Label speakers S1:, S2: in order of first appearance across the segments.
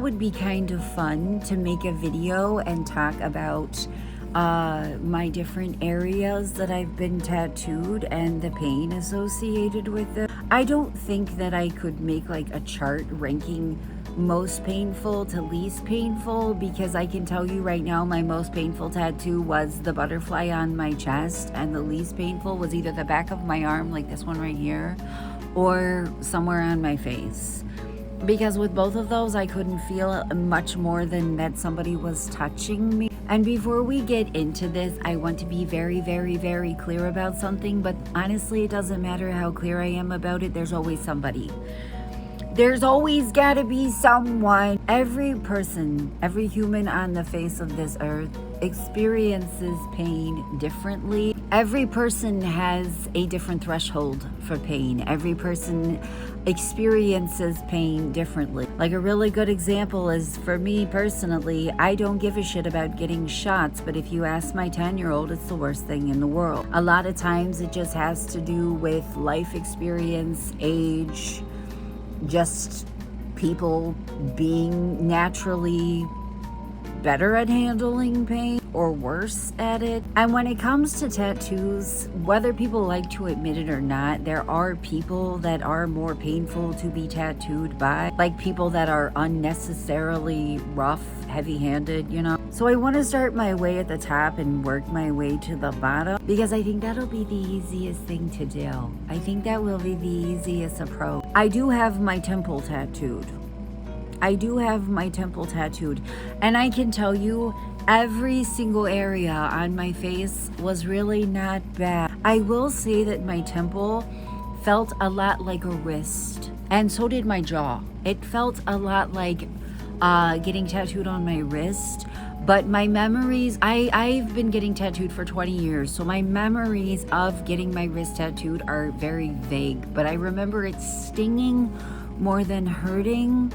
S1: would be kind of fun to make a video and talk about my different areas that I've been tattooed and the pain associated with it. I don't think that I could make like a chart ranking most painful to least painful, because I can tell you right now my most painful tattoo was the butterfly on my chest, and the least painful was either the back of my arm, like this one right here, or somewhere on my face. Because with both of those, I couldn't feel much more than that somebody was touching me. And before we get into this, I want to be very, very, very clear about something. But honestly, it doesn't matter how clear I am about it. There's always somebody. There's always got to be someone. Every person, every human on the face of this earth experiences pain differently. Every person has a different threshold for pain. Every person experiences pain differently. Like a really good example is, for me personally, I don't give a shit about getting shots, but if you ask my 10-year-old, it's the worst thing in the world. A lot of times it just has to do with life experience, age, just people being naturally better at handling pain or worse at it. And when it comes to tattoos, whether people like to admit it or not, there are people that are more painful to be tattooed by, like people that are unnecessarily rough, heavy-handed, you know. So I want to start my way at the top and work my way to the bottom, because I think that'll be the easiest thing to do. I think that will be the easiest approach. I do have my temple tattooed. And I can tell you, every single area on my face was really not bad. I will say that my temple felt a lot like a wrist, and so did my jaw. It felt a lot like getting tattooed on my wrist. But my memories, I've been getting tattooed for 20 years, so my memories of getting my wrist tattooed are very vague. But I remember it stinging more than hurting.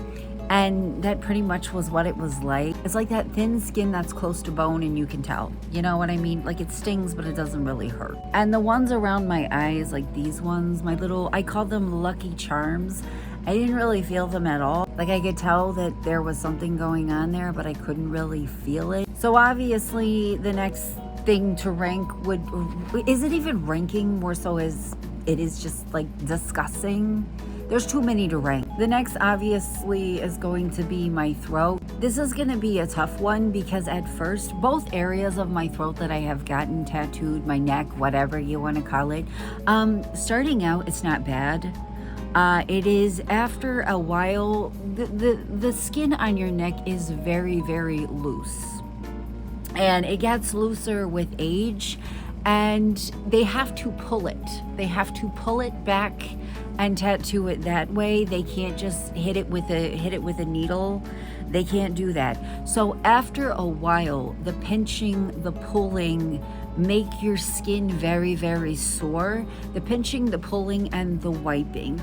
S1: And that pretty much was what it was like. It's like that thin skin that's close to bone and you can tell. You know what I mean? Like it stings, but it doesn't really hurt. And the ones around my eyes, like these ones, I call them Lucky Charms. I didn't really feel them at all. Like I could tell that there was something going on there, but I couldn't really feel it. So obviously the next thing to rank is it even ranking more so as it is just like disgusting? There's too many to rank. The next obviously is going to be my throat. This is gonna be a tough one because at first, both areas of my throat that I have gotten tattooed, my neck, whatever you wanna call it, starting out, it's not bad. It is after a while, the skin on your neck is very, very loose. And it gets looser with age, and they have to pull it. They have to pull it back and tattoo it that way. They can't just hit it with a needle. They can't do that. So after a while, the pinching, the pulling make your skin very, very sore. The pinching, the pulling, and the wiping.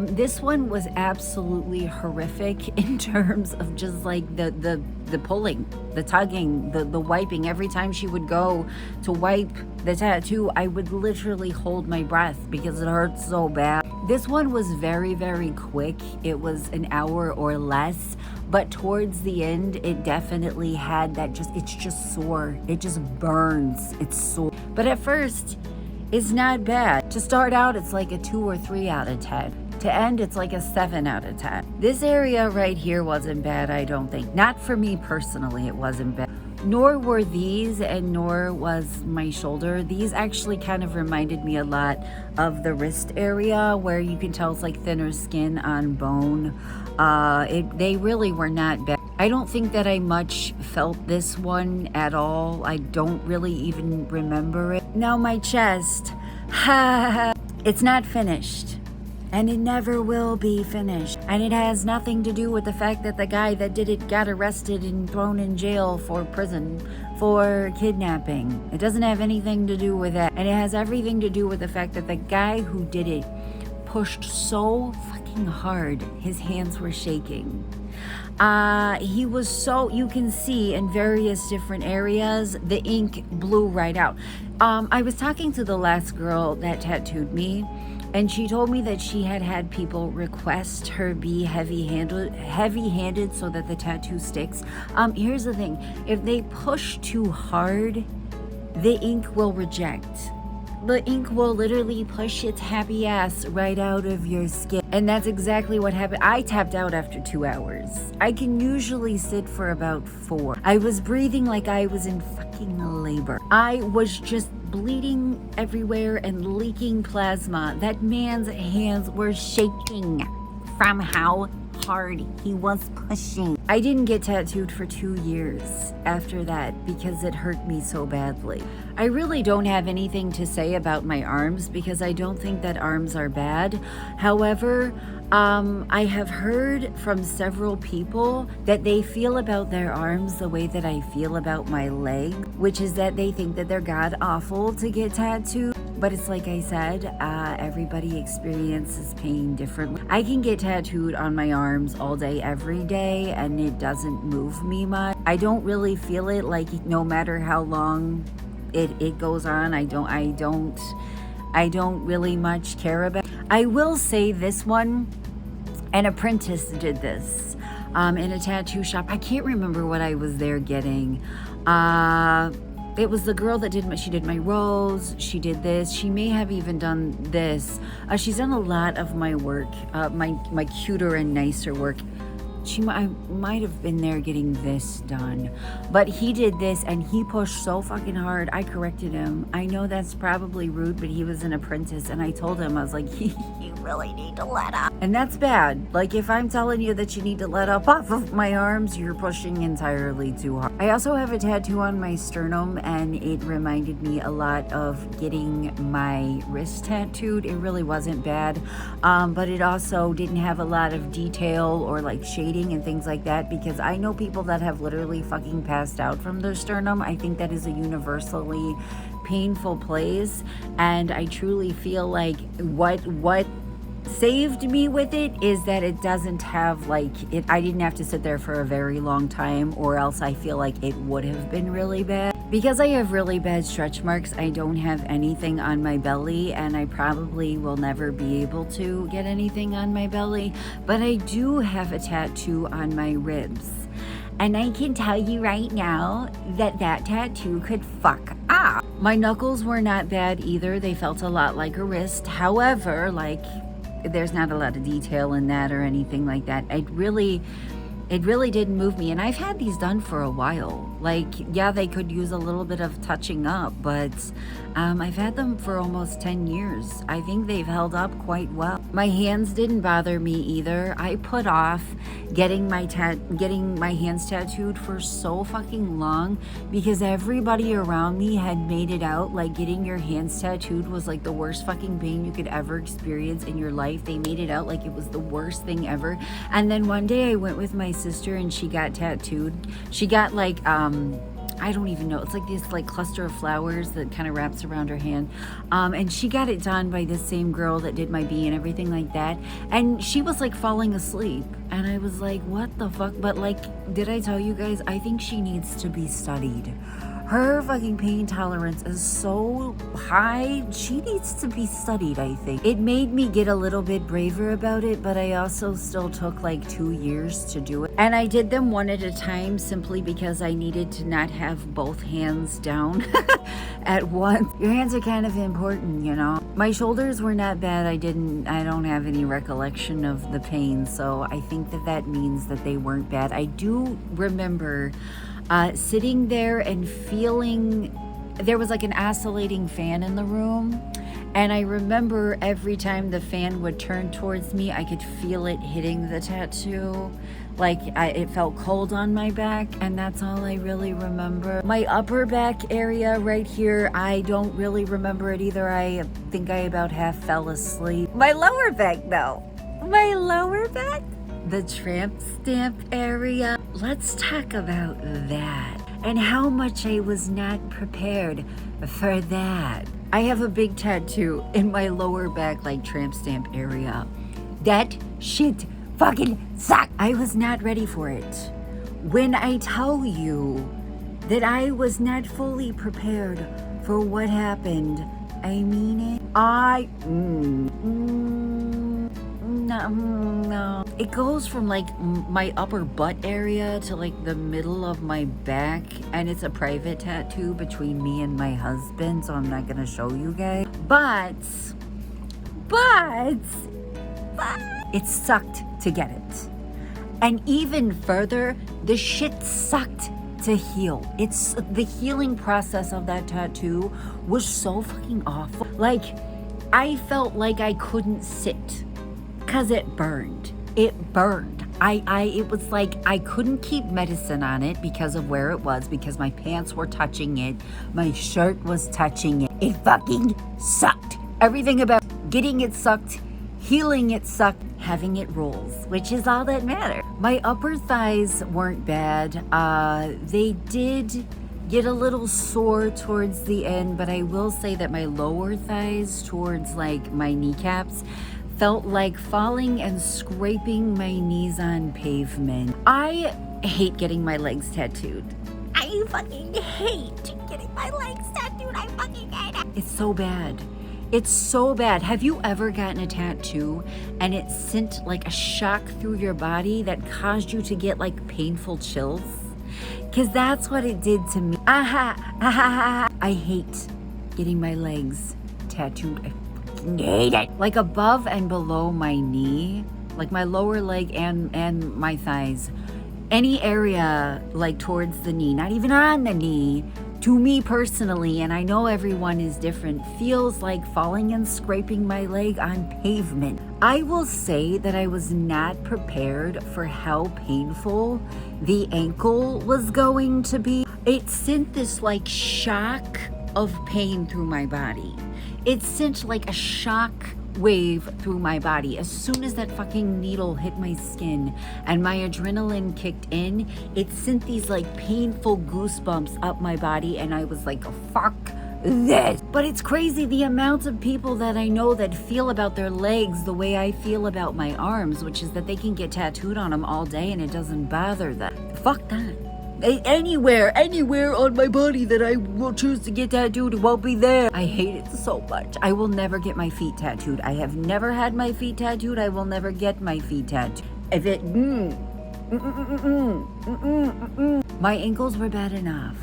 S1: This one was absolutely horrific in terms of just like the pulling, the tugging, the wiping. Every time she would go to wipe the tattoo, I would literally hold my breath because it hurt so bad. This one was very, very quick. It was an hour or less, but towards the end, it definitely had that it's just sore. It just burns. It's sore. But at first, it's not bad. To start out, it's like a 2 or 3 out of 10. To end, it's like a 7 out of 10. This area right here wasn't bad, I don't think. Not for me personally, it wasn't bad. Nor were these, and nor was my shoulder. These actually kind of reminded me a lot of the wrist area, where you can tell it's like thinner skin on bone. They really were not bad. I don't think that I much felt this one at all. I don't really even remember it. Now my chest, it's not finished. And it never will be finished. And it has nothing to do with the fact that the guy that did it got arrested and thrown in jail for kidnapping. It doesn't have anything to do with that. And it has everything to do with the fact that the guy who did it pushed so fucking hard, his hands were shaking. He was so, you can see in various different areas, the ink blew right out. I was talking to the last girl that tattooed me, And she told me that she had had people request her be heavy-handed so that the tattoo sticks. Here's the thing. If they push too hard, the ink will reject. The ink will literally push its happy ass right out of your skin. And that's exactly what happened. I tapped out after 2 hours. I can usually sit for about 4. I was breathing like I was in fucking labor. I was just bleeding everywhere and leaking plasma. That man's hands were shaking from how hard he was pushing. I didn't get tattooed for 2 years after that because it hurt me so badly. I really don't have anything to say about my arms because I don't think that arms are bad. However, I have heard from several people that they feel about their arms the way that I feel about my leg, which is that they think that they're god awful to get tattooed. But it's like I said, everybody experiences pain differently. I can get tattooed on my arms all day, every day, and it doesn't move me much. I don't really feel it, like no matter how long it goes on. I don't really much care about it. I will say this one, an apprentice did this in a tattoo shop. I can't remember what I was there getting. It was the girl that she did my rose, she did this, she may have even done this. She's done a lot of my work, my cuter and nicer work. I might have been there getting this done, but he did this and he pushed so fucking hard. I corrected him. I know that's probably rude, but he was an apprentice, and I told him, I was like, you really need to let up. And that's bad. Like, if I'm telling you that you need to let up off of my arms, you're pushing entirely too hard. I also have a tattoo on my sternum, and it reminded me a lot of getting my wrist tattooed. It really wasn't bad, but it also didn't have a lot of detail or like shading and things like that, because I know people that have literally fucking passed out from their sternum. I think that is a universally painful place, and I truly feel like what saved me with it is that it doesn't have like it. I didn't have to sit there for a very long time, or else I feel like it would have been really bad. Because I have really bad stretch marks, I don't have anything on my belly, and I probably will never be able to get anything on my belly, but I do have a tattoo on my ribs. And I can tell you right now that tattoo could fuck up. My knuckles were not bad either. They felt a lot like a wrist. However, like, there's not a lot of detail in that or anything like that. It really didn't move me. And I've had these done for a while. Like, yeah, they could use a little bit of touching up, but I've had them for almost 10 years. I think they've held up quite well. My hands didn't bother me either. I put off getting my hands tattooed for so fucking long because everybody around me had made it out like getting your hands tattooed was like the worst fucking pain you could ever experience in your life. They made it out like it was the worst thing ever. And then one day I went with my sister and she got tattooed. She got like I don't even know. It's like this like cluster of flowers that kind of wraps around her hand. And she got it done by this same girl that did my bee and everything like that. And she was like falling asleep. And I was like, what the fuck? But like, did I tell you guys? I think she needs to be studied. Her fucking pain tolerance is so high. She needs to be studied, I think. It made me get a little bit braver about it, but I also still took like 2 years to do it. And I did them one at a time simply because I needed to not have both hands down at once. Your hands are kind of important, you know? My shoulders were not bad. I don't have any recollection of the pain, so I think that means that they weren't bad. I do remember sitting there and feeling there was like an oscillating fan in the room, and I remember every time the fan would turn towards me, I could feel it hitting the tattoo. Like it felt cold on my back, and that's all I really remember. My upper back area right here, I don't really remember it either. I think I about half fell asleep. My lower back though, the tramp stamp area. Let's talk about that and how much I was not prepared for that. I have a big tattoo in my lower back, like tramp stamp area. That shit fucking sucked. I was not ready for it. When I tell you that I was not fully prepared for what happened, I mean it. No. It goes from like my upper butt area to like the middle of my back, and it's a private tattoo between me and my husband, so I'm not gonna show you guys. But it sucked to get it. And even further, the shit sucked to heal. It's the healing process of that tattoo was so fucking awful. Like, I felt like I couldn't sit because it burned. It burned. It was like I couldn't keep medicine on it because of where it was, because my pants were touching it, my shirt was touching it. It fucking sucked. Everything about getting it sucked, healing it sucked, having it rolls, which is all that matters. My upper thighs weren't bad. They did get a little sore towards the end, but I will say that my lower thighs towards like my kneecaps felt like falling and scraping my knees on pavement. I hate getting my legs tattooed. I fucking hate getting my legs tattooed. I fucking hate it. It's so bad. It's so bad. Have you ever gotten a tattoo and it sent like a shock through your body that caused you to get like painful chills? Because that's what it did to me. I hate getting my legs tattooed. I fucking hate it. Like above and below my knee, like my lower leg and my thighs, any area like towards the knee, not even on the knee, to me personally, and I know everyone is different, feels like falling and scraping my leg on pavement. I will say that I was not prepared for how painful the ankle was going to be. It sent this like shock of pain through my body. It sent like a shock wave through my body. As soon as that fucking needle hit my skin and my adrenaline kicked in, it sent these like painful goosebumps up my body, and I was like, fuck this. But it's crazy the amount of people that I know that feel about their legs the way I feel about my arms, which is that they can get tattooed on them all day and it doesn't bother them. Fuck that. Anywhere on my body that I will choose to get tattooed won't be there. I hate it so much. I will never get my feet tattooed. I have never had my feet tattooed. I will never get my feet tattooed. If it, my ankles were bad enough.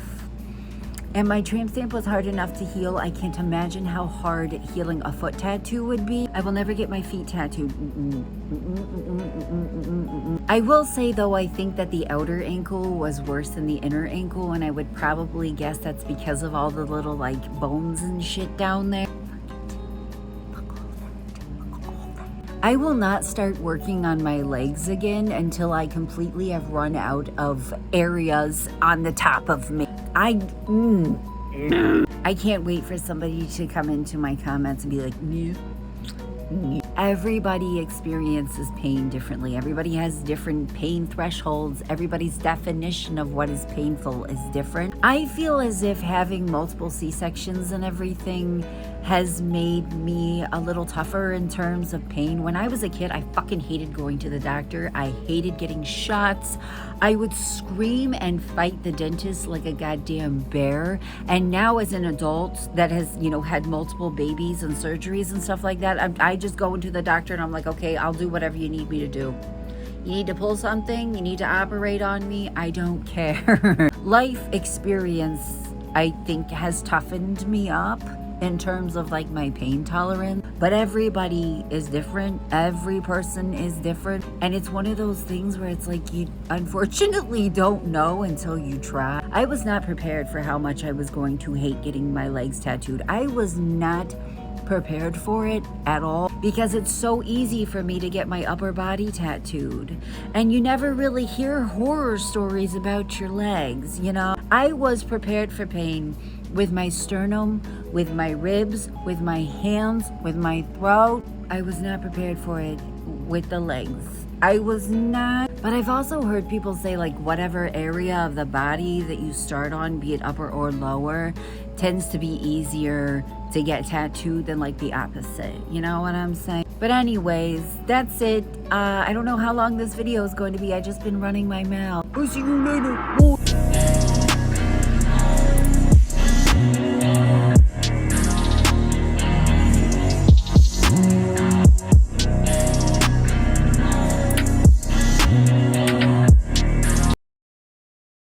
S1: And my tramp stamp was hard enough to heal. I can't imagine how hard healing a foot tattoo would be. I will never get my feet tattooed. I will say though, I think that the outer ankle was worse than the inner ankle, and I would probably guess that's because of all the little like bones and shit down there. I will not start working on my legs again until I completely have run out of areas on the top of me. I can't wait for somebody to come into my comments and be like, "Nee." Everybody experiences pain differently. Everybody has different pain thresholds. Everybody's definition of what is painful is different. I feel as if having multiple C-sections and everything has made me a little tougher in terms of pain. When I was a kid, I fucking hated going to the doctor. I hated getting shots. I would scream and fight the dentist like a goddamn bear. And now as an adult that has, had multiple babies and surgeries and stuff like that, I just go into the doctor and I'm like, okay, I'll do whatever you need me to do. You need to pull something, you need to operate on me, I don't care. Life experience, I think, has toughened me up in terms of like my pain tolerance, but everybody is different. Every person is different. And it's one of those things where it's like you unfortunately don't know until you try. I was not prepared for how much I was going to hate getting my legs tattooed. I was not prepared for it at all, because it's so easy for me to get my upper body tattooed, and you never really hear horror stories about your legs. I was prepared for pain with my sternum, with my ribs, with my hands, with my throat. I was not prepared for it with the legs. I was not. But I've also heard people say like whatever area of the body that you start on, be it upper or lower, tends to be easier to get tattooed than like the opposite. You know what I'm saying? But anyways, that's it. I don't know how long this video is going to be. I've just been running my mouth. I'll see you later.